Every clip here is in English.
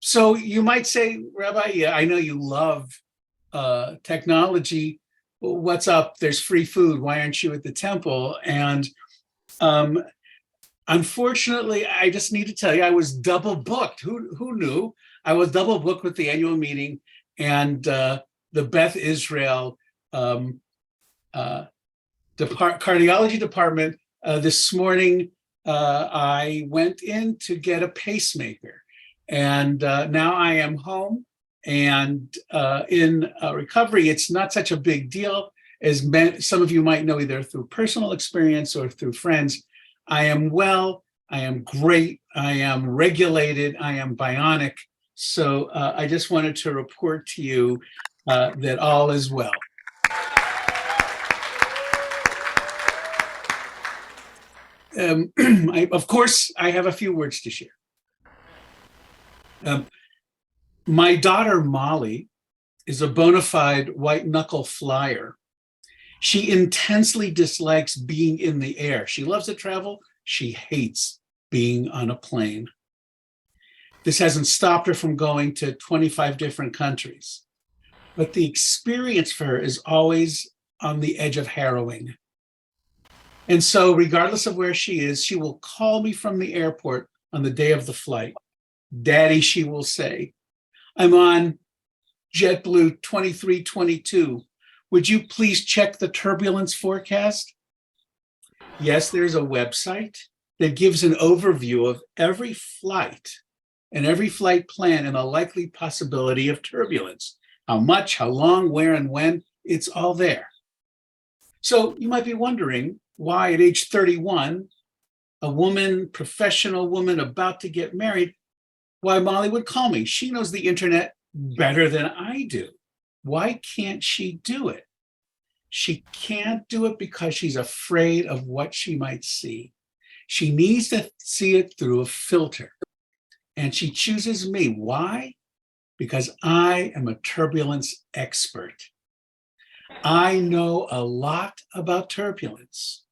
So you might say, Rabbi, yeah, I know you love technology. What's up? There's free food. Why aren't you at the temple? And um, unfortunately, I just need to tell you, I was double booked. Who knew? I was double booked with the annual meeting and the Beth Israel um, uh, cardiology department. This morning, I went in to get a pacemaker, and now I am home and in recovery. It's not such a big deal, as some of you might know, either through personal experience or through friends. I am well. I am great. I am regulated. I am bionic. So I just wanted to report to you that all is well. Of course, I have a few words to share. My daughter, Molly, is a bona fide white knuckle flyer. She intensely dislikes being in the air. She loves to travel. She hates being on a plane. This hasn't stopped her from going to 25 different countries. But the experience for her is always on the edge of harrowing. And so, regardless of where she is, she will call me from the airport on the day of the flight. Daddy, she will say, I'm on JetBlue 2322. Would you please check the turbulence forecast? Yes, there's a website that gives an overview of every flight and every flight plan and a likely possibility of turbulence. How much, how long, where, and when, it's all there. So you might be wondering why at age 31, a woman, professional woman about to get married, why Molly would call me. She knows the internet better than I do. Why can't she do it? She can't do it because she's afraid of what she might see. She needs to see it through a filter. And she chooses me. Why? Because I am a turbulence expert. I know a lot about turbulence.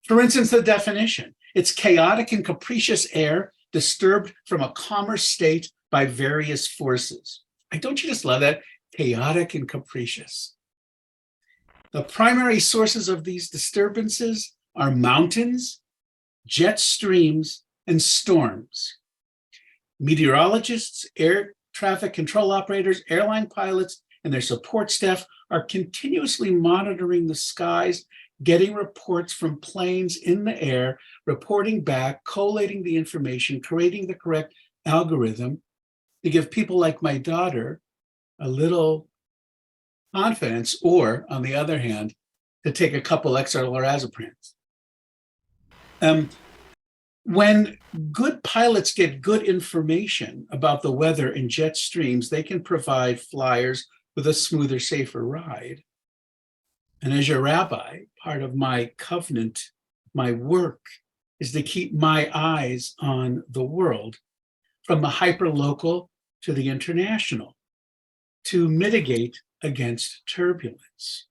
For instance, the definition: it's chaotic and capricious air disturbed from a calmer state by various forces. Don't you just love that? Chaotic and capricious. The primary sources of these disturbances are mountains, jet streams, and storms. Meteorologists, air traffic control operators, airline pilots, and their support staff are continuously monitoring the skies, getting reports from planes in the air, reporting back, collating the information, creating the correct algorithm to give people like my daughter a little confidence, or on the other hand, to take a couple extra lorazepams. When good pilots get good information about the weather and jet streams, they can provide flyers with a smoother, safer ride. And as your rabbi, part of my covenant, my work, is to keep my eyes on the world, from the hyperlocal to the international, to mitigate against turbulence.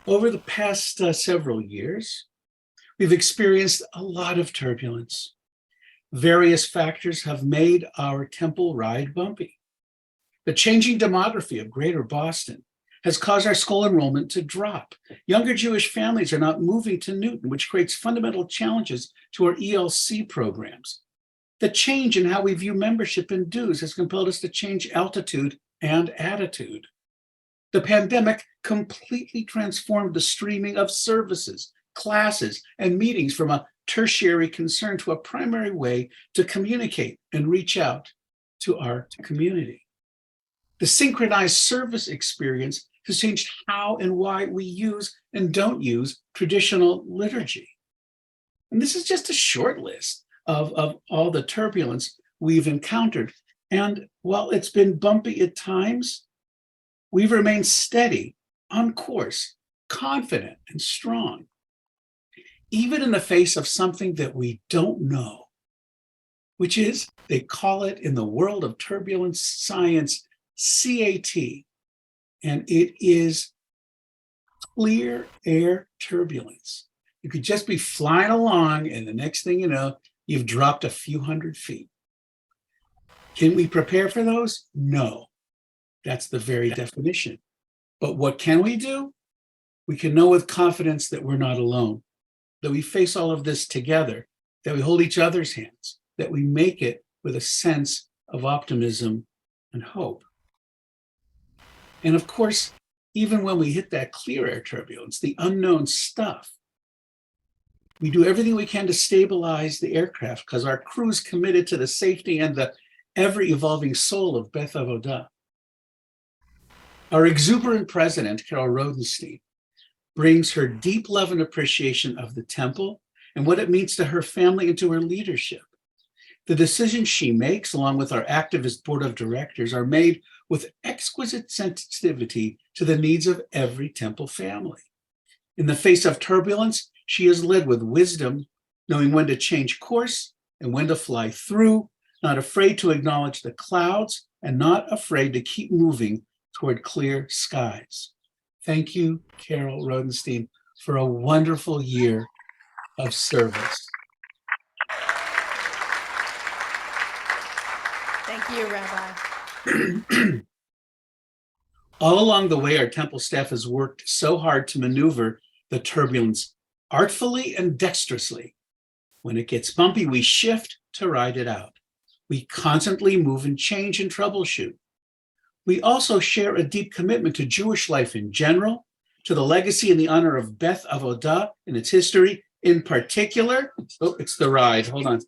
Over the past several years, we've experienced a lot of turbulence. Various factors have made our temple ride bumpy. The changing demography of Greater Boston has caused our school enrollment to drop. Younger Jewish families are not moving to Newton, which creates fundamental challenges to our ELC programs. The change in how we view membership and dues has compelled us to change altitude and attitude. The pandemic completely transformed the streaming of services, classes, and meetings from a tertiary concern to a primary way to communicate and reach out to our community. The synchronized service experience has changed how and why we use and don't use traditional liturgy. And this is just a short list of all the turbulence we've encountered. And while it's been bumpy at times, we've remained steady, on course, confident, and strong, even in the face of something that we don't know, which is, they call it in the world of turbulence science, CAT, and it is clear air turbulence. You could just be flying along, and the next thing you know, you've dropped a few hundred feet. Can we prepare for those? No. That's the very definition. But what can we do? We can know with confidence that we're not alone, that we face all of this together, that we hold each other's hands, that we make it with a sense of optimism and hope. And of course, even when we hit that clear air turbulence, the unknown stuff, we do everything we can to stabilize the aircraft because our crew's committed to the safety and the ever-evolving soul of Beth Avodah. Our exuberant president, Carol Rodenstein, brings her deep love and appreciation of the temple and what it means to her family and to her leadership. The decisions she makes, along with our activist board of directors, are made with exquisite sensitivity to the needs of every temple family. In the face of turbulence, she is led with wisdom, knowing when to change course and when to fly through, not afraid to acknowledge the clouds and not afraid to keep moving toward clear skies. Thank you, Carol Rodenstein, for a wonderful year of service. Thank you, Rabbi. All along the way, our temple staff has worked so hard to maneuver the turbulence artfully and dexterously. When it gets bumpy, we shift to ride it out. We constantly move and change and troubleshoot. We also share a deep commitment to Jewish life in general, to the legacy and the honor of Beth Avodah and its history in particular. Oh, it's the ride. Hold on.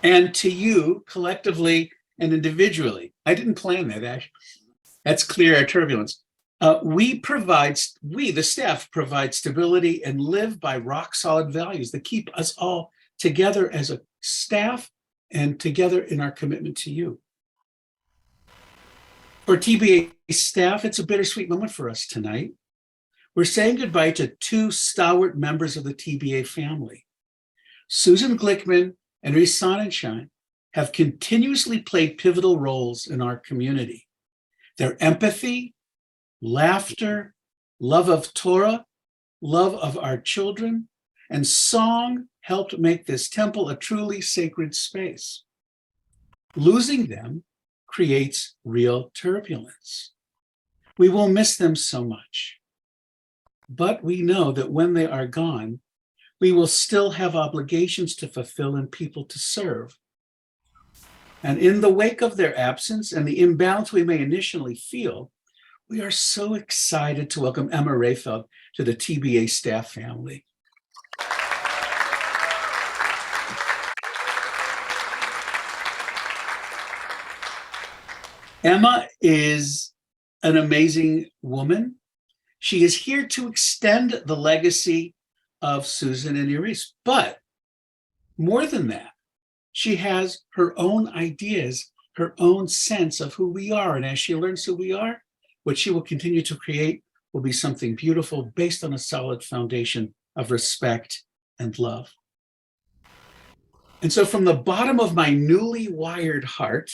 And to you collectively and individually. I didn't plan that, Ash. That's clear air turbulence. We, the staff, provide stability and live by rock solid values that keep us all together as a staff and together in our commitment to you. For TBA staff, it's a bittersweet moment for us tonight. We're saying goodbye to two stalwart members of the TBA family. Susan Glickman and Reese Sonnenschein have continuously played pivotal roles in our community. Their empathy, laughter, love of Torah, love of our children, and song helped make this temple a truly sacred space. Losing them creates real turbulence. We will miss them so much. But we know that when they are gone, we will still have obligations to fulfill and people to serve. And in the wake of their absence and the imbalance we may initially feel, we are so excited to welcome Emma Rayfeld to the TBA staff family. Emma is an amazing woman. She is here to extend the legacy of Susan and Iris, but more than that, she has her own ideas, her own sense of who we are. And as she learns who we are, what she will continue to create will be something beautiful based on a solid foundation of respect and love. And so from the bottom of my newly wired heart,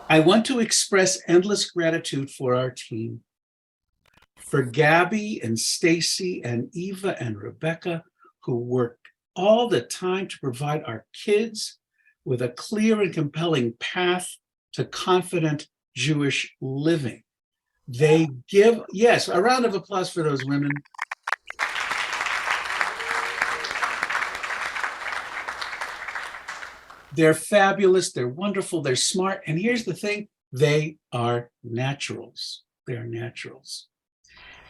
I want to express endless gratitude for our team, for Gabby and Stacy and Eva and Rebecca, who work all the time to provide our kids with a clear and compelling path to confident Jewish living. They give, yes, a round of applause for those women. They're fabulous, they're wonderful, they're smart, and here's the thing, they are naturals. They are naturals.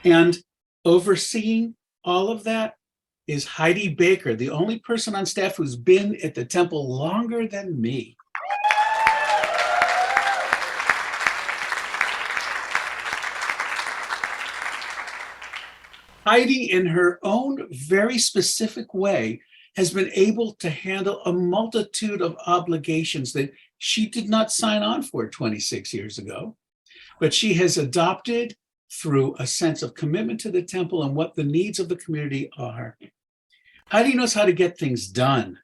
And overseeing all of that is Heidi Baker, the only person on staff who's been at the temple longer than me. Heidi, in her own very specific way, has been able to handle a multitude of obligations that she did not sign on for 26 years ago, but she has adopted through a sense of commitment to the temple and what the needs of the community are. Heidi knows how to get things done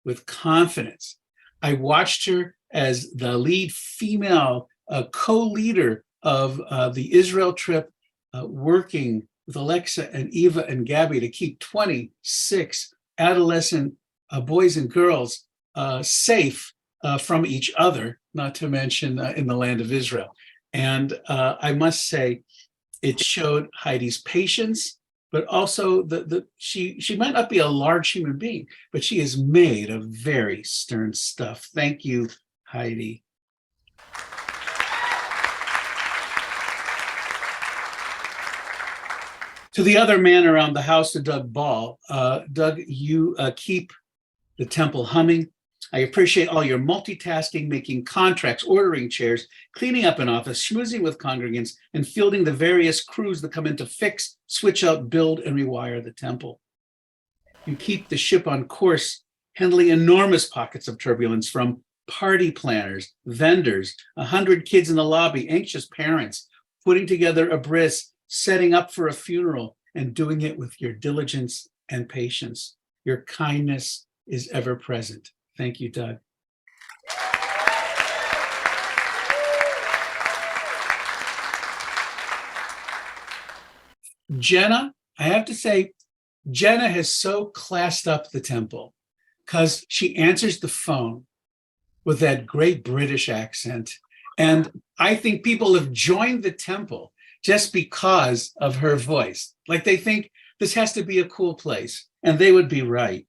with confidence. I watched her as the lead female co-leader of the Israel trip, working with Alexa and Eva and Gabby to keep 26 adolescent boys and girls safe from each other, not to mention in the land of Israel. And I must say, it showed Heidi's patience, but also she might not be a large human being, but she is made of very stern stuff. Thank you, Heidi. To the other man around the house, to Doug Ball. Doug, you keep the temple humming. I appreciate all your multitasking, making contracts, ordering chairs, cleaning up an office, schmoozing with congregants, and fielding the various crews that come in to fix, switch out, build, and rewire the temple. You keep the ship on course, handling enormous pockets of turbulence from party planners, vendors, 100 kids in the lobby, anxious parents, putting together a bris, setting up for a funeral, and doing it with your diligence and patience. Your kindness is ever present. Thank you, Doug. Jenna, I have to say, Jenna has so classed up the temple because she answers the phone with that great British accent. And I think people have joined the temple just because of her voice. Like they think this has to be a cool place, and they would be right.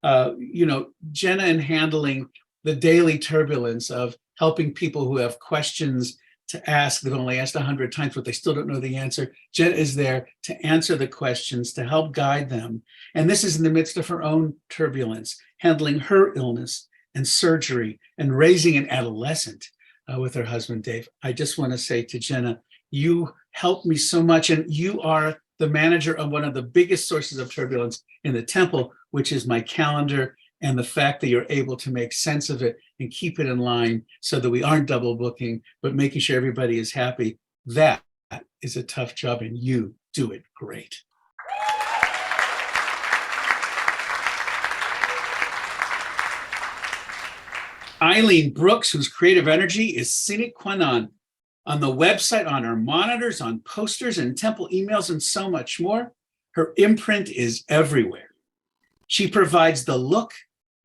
Jenna in handling the daily turbulence of helping people who have questions to ask, they've only asked 100 times, but they still don't know the answer. Jenna is there to answer the questions, to help guide them. And this is in the midst of her own turbulence, handling her illness and surgery and raising an adolescent with her husband, Dave. I just want to say to Jenna, you helped me so much, and you are the manager of one of the biggest sources of turbulence in the temple, which is my calendar, and the fact that you're able to make sense of it and keep it in line so that we aren't double booking, but making sure everybody is happy. That is a tough job, and you do it great. Eileen Brooks, whose creative energy is sine qua non on the website, on our monitors, on posters and temple emails, and so much more. Her imprint is everywhere. She provides the look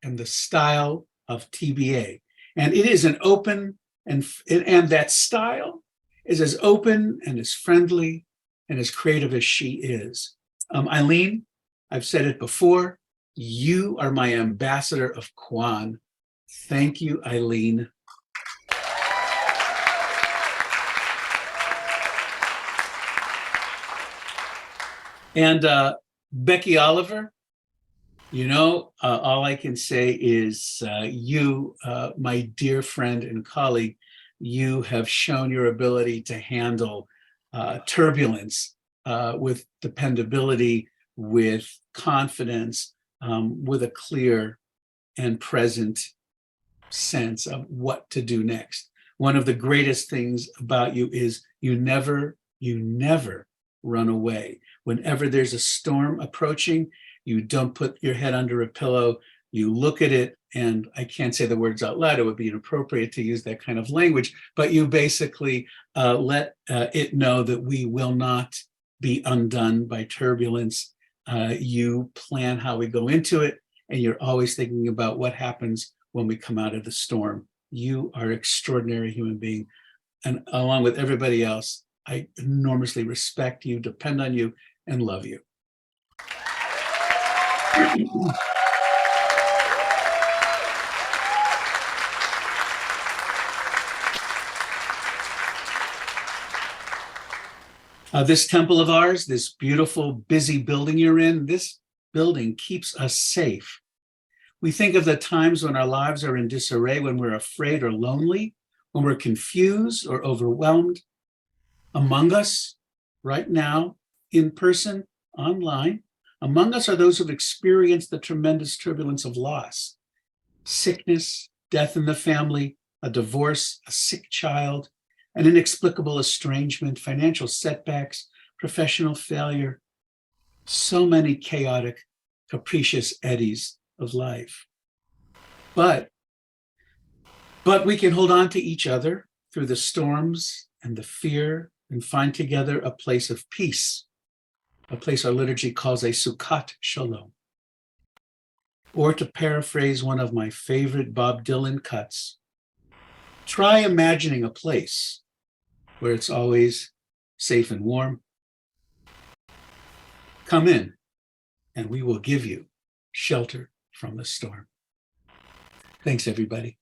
and the style of TBA. And it is an open, and that style is as open and as friendly and as creative as she is. Eileen, I've said it before, you are my ambassador of Kwan. Thank you, Eileen. And Becky Oliver, all I can say is you, my dear friend and colleague, you have shown your ability to handle turbulence with dependability, with confidence, with a clear and present sense of what to do next. One of the greatest things about you is you never run away. Whenever there's a storm approaching, you don't put your head under a pillow, you look at it, and I can't say the words out loud, it would be inappropriate to use that kind of language, but you basically let it know that we will not be undone by turbulence. You plan how we go into it, and you're always thinking about what happens when we come out of the storm. You are an extraordinary human being. And along with everybody else, I enormously respect you, depend on you, and love you. This temple of ours, this beautiful, busy building you're in, this building keeps us safe. We think of the times when our lives are in disarray, when we're afraid or lonely, when we're confused or overwhelmed. Among us, right now, in person, online, among us are those who've experienced the tremendous turbulence of loss, sickness, death in the family, a divorce, a sick child, an inexplicable estrangement, financial setbacks, professional failure, so many chaotic, capricious eddies of life. But we can hold on to each other through the storms and the fear and find together a place of peace, a place our liturgy calls a Sukkot Shalom. Or to paraphrase one of my favorite Bob Dylan cuts, try imagining a place where it's always safe and warm. Come in, and we will give you shelter from the storm. Thanks, everybody.